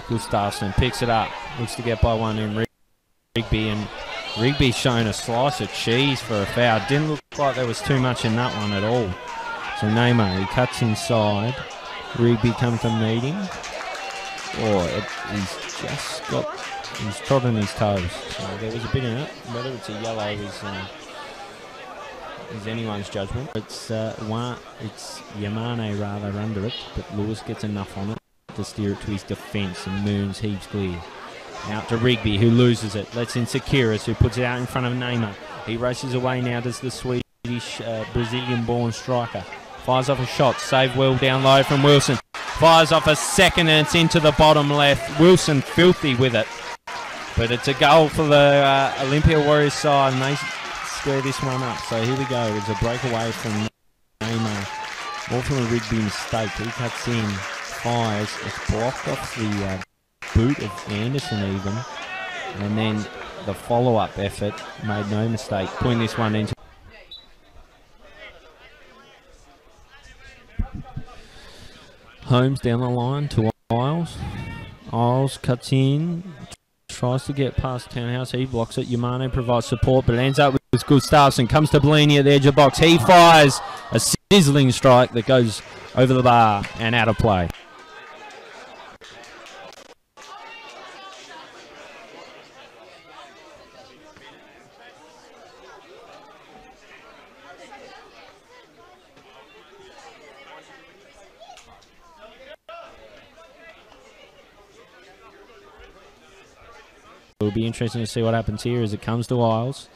Gustafsson picks it up, looks to get by one in Rigby, and Rigby's showing a slice of cheese for a foul. Didn't look like there was too much in that one at all. So Neymar, he cuts inside. Rigby comes to meet him. He's trodden his toes. So there was a bit in it. Whether it's a yellow is anyone's judgment. It's Yamane rather under it, but Lewis gets enough on it to steer it to his defence, and Moons heaves clear. Out to Rigby, who loses it. Lets in Sekiris, who puts it out in front of Neymar. He races away now, does the Swedish Brazilian-born striker. Fires off a shot, saved well down low from Wilson. Fires off a second, and it's into the bottom left. Wilson filthy with it. But it's a goal for the Olympia Warriors side, and they square this one up. So here we go. It's a breakaway from Neymar. More from a Rigby mistake. He cuts in, fires. It's blocked off the boot of Anderson even. And then the follow-up effort made no mistake, putting this one into. Holmes down the line to Isles. Isles cuts in. Tries to get past Townhouse, he blocks it. Yamane provides support, but it ends up with Gustafsson. Comes to Bellini at the edge of the box. He fires a sizzling strike that goes over the bar and out of play. It'll be interesting to see what happens here as it comes to Isles.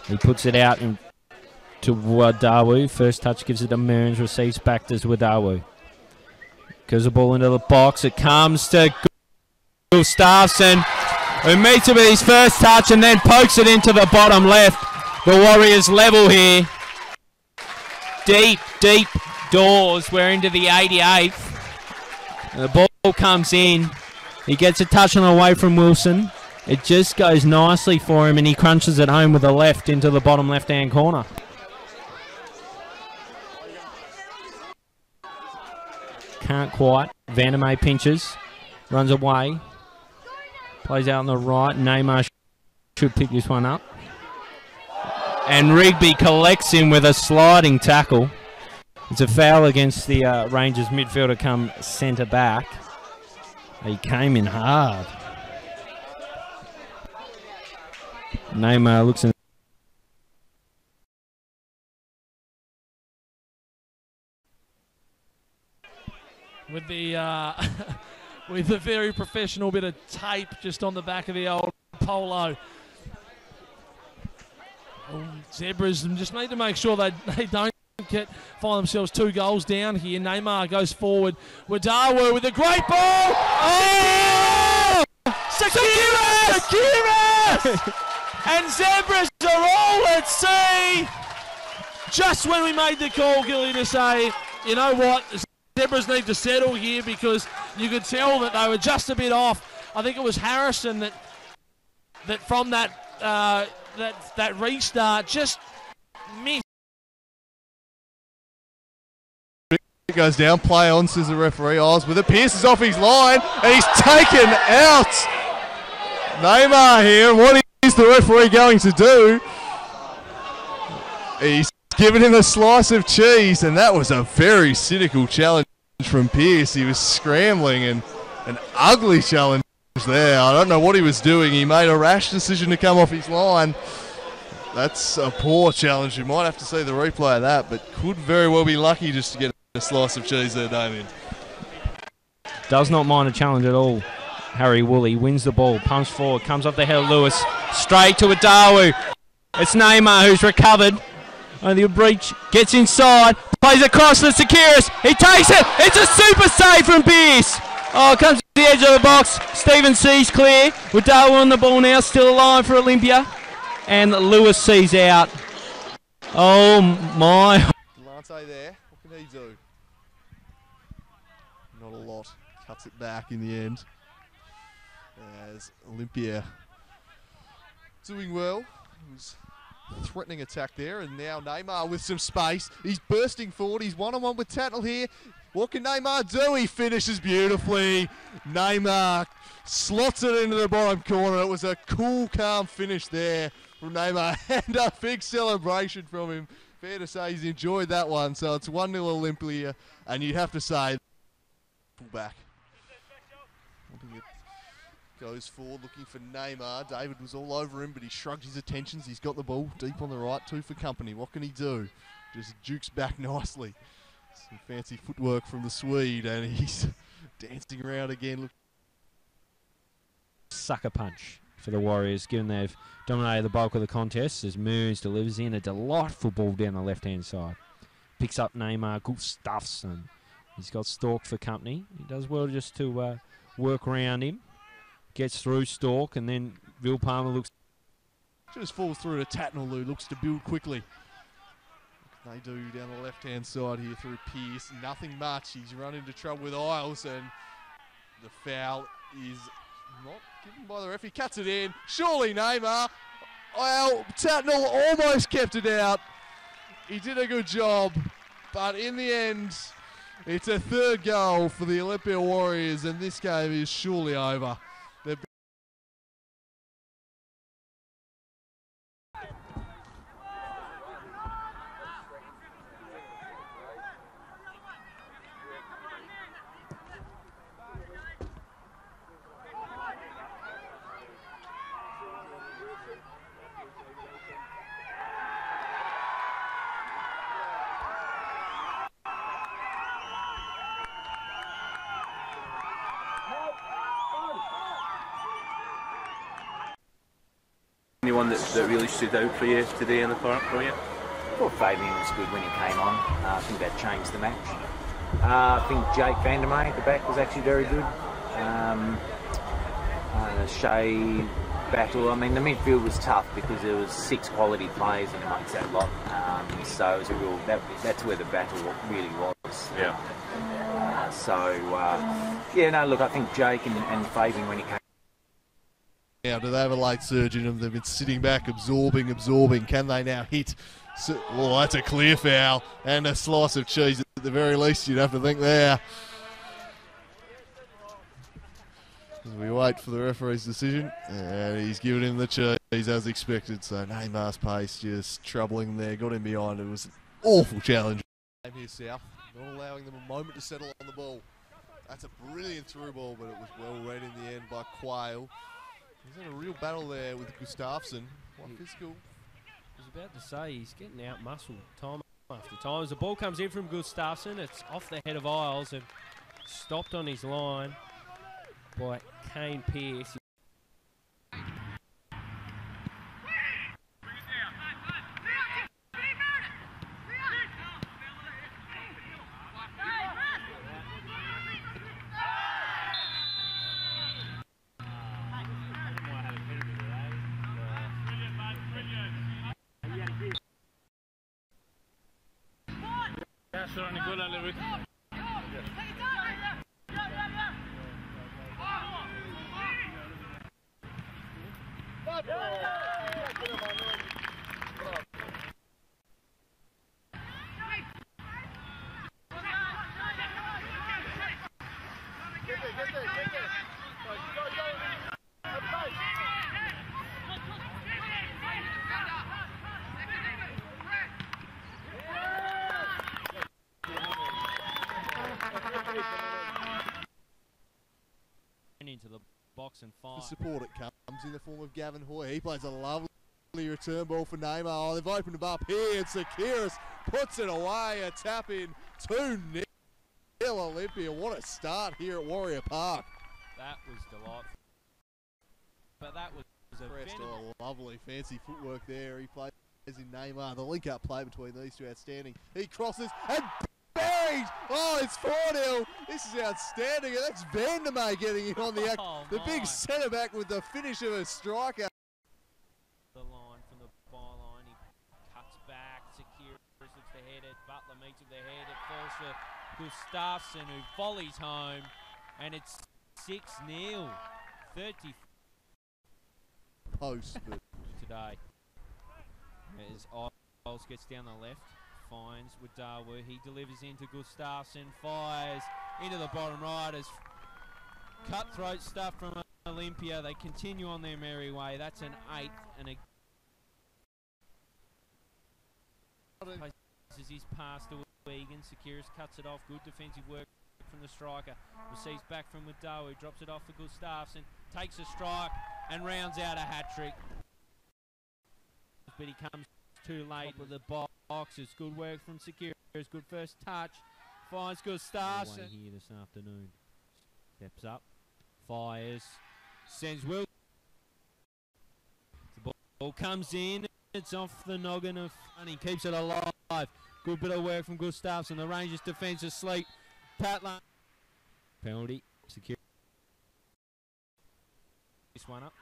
He puts it out to Wadawu. First touch gives it to Mearns, receives back to Wadawu. Goes the ball into the box. It comes to Gustafsson, who meets it with his first touch and then pokes it into the bottom left. The Warriors level here. Deep, deep doors. We're into the 88th. The ball comes in. He gets a touch on away from Wilson. It just goes nicely for him, and he crunches it home with the left into the bottom left-hand corner. Can't quite. Vandermeer pinches, runs away, plays out on the right. Neymar should pick this one up. And Rigby collects him with a sliding tackle. It's a foul against the Rangers midfielder come centre back. He came in hard. Neymar looks in. With the with a very professional bit of tape just on the back of the old polo. Zebras just need to make sure they don't find themselves 2 goals down here. Neymar goes forward. Wadawu with a great ball. Oh! Sekiris! And Zebras are all at sea. Just when we made the call, Gilly, to say, you know what, Zebras need to settle here, because you could tell that they were just a bit off. I think it was Harrison that from that restart just missed. It goes down, play on, says the referee. Oz with it, Pierce off his line, and he's taken out. Neymar here, what is the referee going to do? He's given him a slice of cheese, and that was a very cynical challenge from Pierce. He was scrambling, and an ugly challenge there. I don't know what he was doing. He made a rash decision to come off his line. That's a poor challenge. You might have to see the replay of that, but could very well be lucky just to get a slice of cheese there, Damien. Does not mind a challenge at all. Harry Woolley wins the ball, pumps forward, comes off the head of Lewis, straight to Wadawu. It's Neymar who's recovered. Only a breach, gets inside, plays across to Sekiris. He takes it. It's a super save from Pierce. Oh, comes to the edge of the box. Stephen sees clear. Wadawu on the ball now, still alive for Olympia. And Lewis sees out. Oh my. Lante there, what can he do? Not a lot. Cuts it back in the end. As Olympia doing well. It was a threatening attack there, and now Neymar with some space. He's bursting forward. He's one-on-one with Tatnell here. What can Neymar do? He finishes beautifully. Neymar slots it into the bottom corner. It was a cool, calm finish there from Neymar, and a big celebration from him. Fair to say he's enjoyed that one. So it's 1-0 Olympia, and you'd have to say fullback. Goes forward looking for Neymar. David was all over him, but he shrugged his attentions. He's got the ball deep on the right, 2 for company. What can he do? Just jukes back nicely. Some fancy footwork from the Swede, and he's dancing around again. Sucker punch for the Warriors, given they've dominated the bulk of the contest, as Moons delivers in a delightful ball down the left-hand side. Picks up Neymar, Gustafsson. He's got Stork for company. He does well just to work around him. Gets through Stork, and then Vil Palmer looks... Just falls through to Tatnall, who looks to build quickly. They do down the left-hand side here through Pearce. Nothing much. He's run into trouble with Isles, and the foul is not given by the ref. He cuts it in. Surely Neymar. Well, Tatnall almost kept it out. He did a good job, but in the end, it's a 3rd goal for the Olympia Warriors, and this game is surely over. Anyone that really stood out for you today in the park for you? I thought Fabian was good when he came on. I think that changed the match. I think Jake Vandermeer at the back was actually very good. Shea, Battle, I mean the midfield was tough because there was 6 quality players in amongst that lot. So it was a real, that's where the battle really was. Yeah. Yeah, no, look, I think Jake and Fabian when he came. Now, do they have a late surge in them? They've been sitting back, absorbing. Can they now hit? Oh, that's a clear foul. And a slice of cheese at the very least, you'd have to think there. As we wait for the referee's decision. And he's given him the cheese as expected. So Neymar's pace just troubling there. Got him behind. It was an awful challenge. Here, South. Not allowing them a moment to settle on the ball. That's a brilliant through ball, but it was well read in the end by Quayle. He's in a real battle there with Gustafsson. What physical. I was about to say, he's getting out-muscled time after time. As the ball comes in from Gustafsson, it's off the head of Isles and stopped on his line by Kane Pearce. Into the box and fire. The support it comes in the form of Gavin Hoy. He plays a lovely return ball for Neymar. Oh, they've opened him up here, and Sakiris puts it away. A tap in 2-0 Olympia. What a start here at Warrior Park. That was delightful. But that was a lovely fancy footwork there. He plays in Neymar. The link-up play between these two outstanding. He crosses and buried! Oh, it's 4-0. This is outstanding. And that's Vandermeer getting in on the act. The big centre-back with the finish of a striker. The line from the byline. He cuts back. Sakiris looks to head it. Butler meets with the head. It falls to Gustafsson, who volleys home. And it's 6-0. 30 post but today. As Isles gets down the left, finds with Darwood. He delivers into Gustafsson, fires into the bottom right as cutthroat stuff from Olympia. They continue on their merry way. That's an 8th and a places his pass to Egan. Sekiris cuts it off. Good defensive work from the striker. Receives back from Darwood. Drops it off for Gustafsson. Takes a strike and rounds out a hat-trick. But he comes too late with the box. It's good work from Sekiris. Good first touch. Finds Gustafsson here this afternoon. Steps up. Fires. Sends Will. The ball comes in. It's off the noggin of... And he keeps it alive. Good bit of work from Gustafsson. The Rangers defence asleep. Patla. Penalty. Secure. This one up.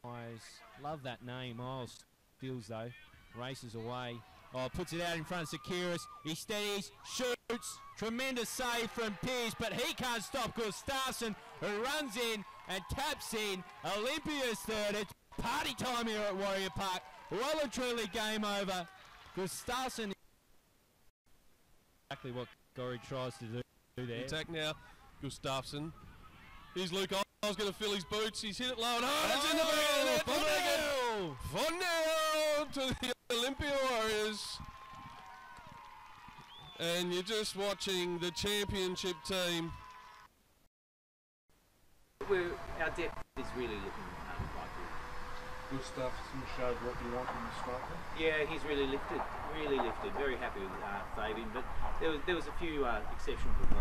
Fires. Love that name. Miles steals though. Races away. Oh, puts it out in front of Sekiris. He steadies. Shoots. Tremendous save from Pearce, but he can't stop Gustafsson, who runs in and taps in. Olympia's third. It's party time here at Warrior Park. Well and truly game over. Gustafsson. Exactly what Gorry tries to do there. Attack now. Gustafsson. Here's Luke. I was going to fill his boots. He's hit it low and hard. It's in the back of the net. 4-0 to the Olympia Warriors. And you're just watching the championship team. Our depth is really looking quite good. Gustafsson showed what you want in the striker. Yeah, he's really lifted. Very happy with Fabian, but there was a few exceptional performances.